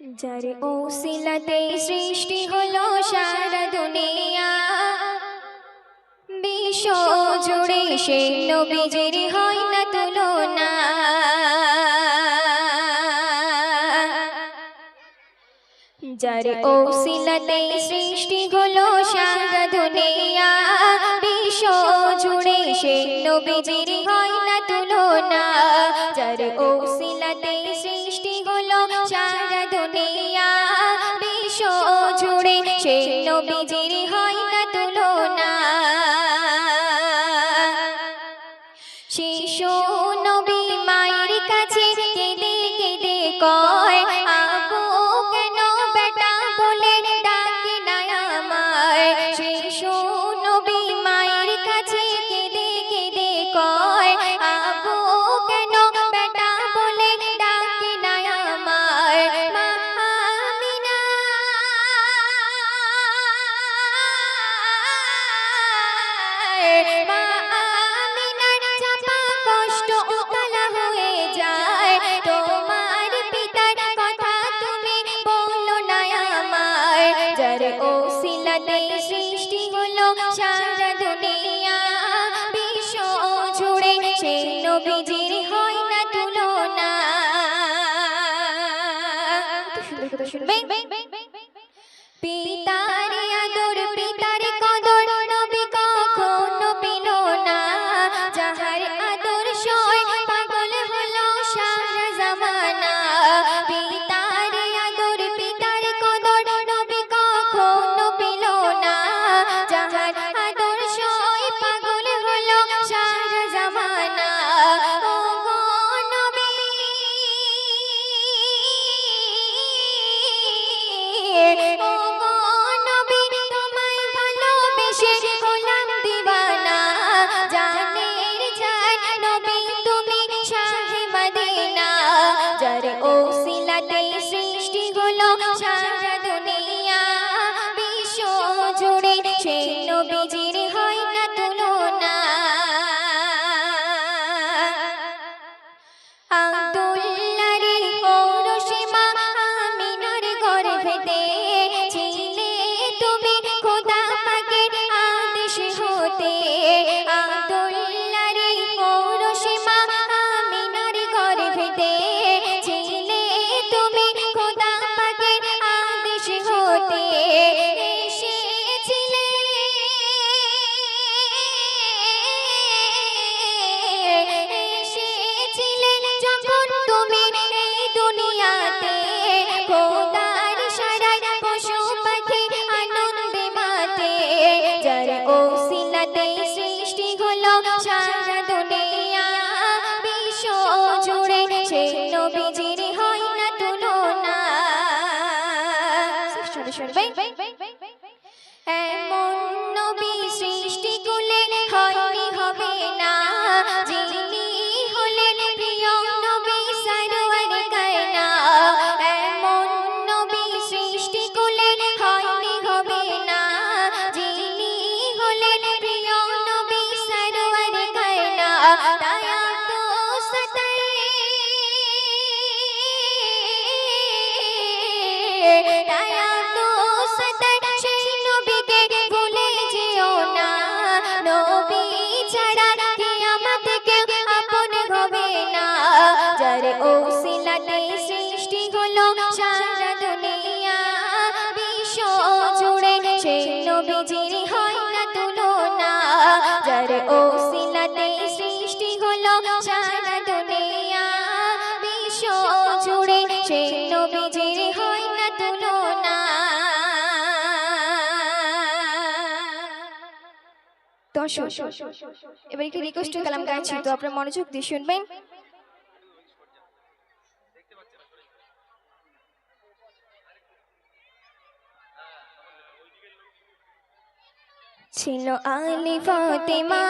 যার ওসিলাতে সৃষ্টি হলো সারা দুনিয়া, বিশ্ব জুড়ে সেই নবীজির হয় না তুলনা। যার ওসিলাতে সৃষ্টি হলো সারা দুনিয়া, বিশ্ব জুড়ে সেই নবীজির হয় না তুলনা। যার ওসিলাতে সৃষ্টি হলো সারা দুনিয়া, বিশ্ব জুড়ে সেই নবীজির হয় না তুলনা। শিশু নবী মায়ের কাছে কেঁদে কেঁদে কয়, আবু কেন বেটা বলে ডাকে না আমায়। শিশু নবী মায়ের কাছে কেঁদে কেঁদে কয়, আবু কেন বেটা বলে ডাকে না আমায়। মা আমিনা মা আমিনার চাপা কষ্ট উতলা হয়ে যায়, তোমার পিতার কথা তুমি বলো না আমায়। যার ওসিলাতে সৃষ্টি হলো সারা দুনিয়া, বিশ্ব জুড়ে সেই নবীজির হয় না তুলনা। সুন্দর কথা শুনবে। পিতার আদর পিতার কদর নবী কখনো পেল না, যাহার আদর্শয় পাগল হলো সারা জামানা। পিতার আদর পিতার কদর নবী কখনো পেল না, যাহার আদর্শয় পাগল হলো সারা জামানা। ও গো নবী ও গো নবী তোমায় ভালোবেসে হলাম দিওয়ানা। জানের জান নবী তুমি শাহে মদিনা। যার ওসিলাতে সৃষ্টি হলো সারা দুনিয়া, বিশ্ব জুড়ে সেই নবীজির হয় না তুলনা। আব্দুল্লাহর পৌরসীমা আমিনার গর্ভেতে ছিলে তুমি খোদা পাকের আদেশ হতে। আব্দুল্লাহর পৌরসীমা আমিনার গর্ভেতে ছিলে তুমি খোদা পাকের আদেশ হতে। এসেছিলে এসেছিলে যখন তুমি এই দুনিয়াতে, খোদার সারায় পশু পাখি আনন্দে মাতে। যার ওসিলাতে সৃষ্টি হলো সারা দুনিয়া, বিশ্ব জুড়ে সেই নবীজির হয় না তুলনা। শুনবে। এমন নবী সৃষ্টি কুলে হয়নি হবে না, যিনি হলেন প্রিয় নবী সারওয়ার কায়না। এমন নবী সৃষ্টি কুলে হয়নি হবে না, যিনি হলেন প্রিয় নবী সারওয়ার কায়না। দয়া তো সতায় দয়া তো সতায় সেই নবীকে ভুলে যেও না। নবী ছাড়া কিয়ামত কেউ আপন হবে না। যার ওসিলাতে সৃষ্টি হলো সারা দুনিয়া, বিশ্ব জুড়ে সেই নবীজির হয় না তুলনা। যার ওসিলাতে সৃষ্টি হলো সারা দুনিয়া, বিশ্ব জুড়ে সেই নবীজির হয় না তুলনা। দর্শক এবার একটি রিকোয়েস্ট কালাম গাইছি, তো আপনারা মনোযোগ দিয়ে শুনবেন। ছিল আলী ফাতেমা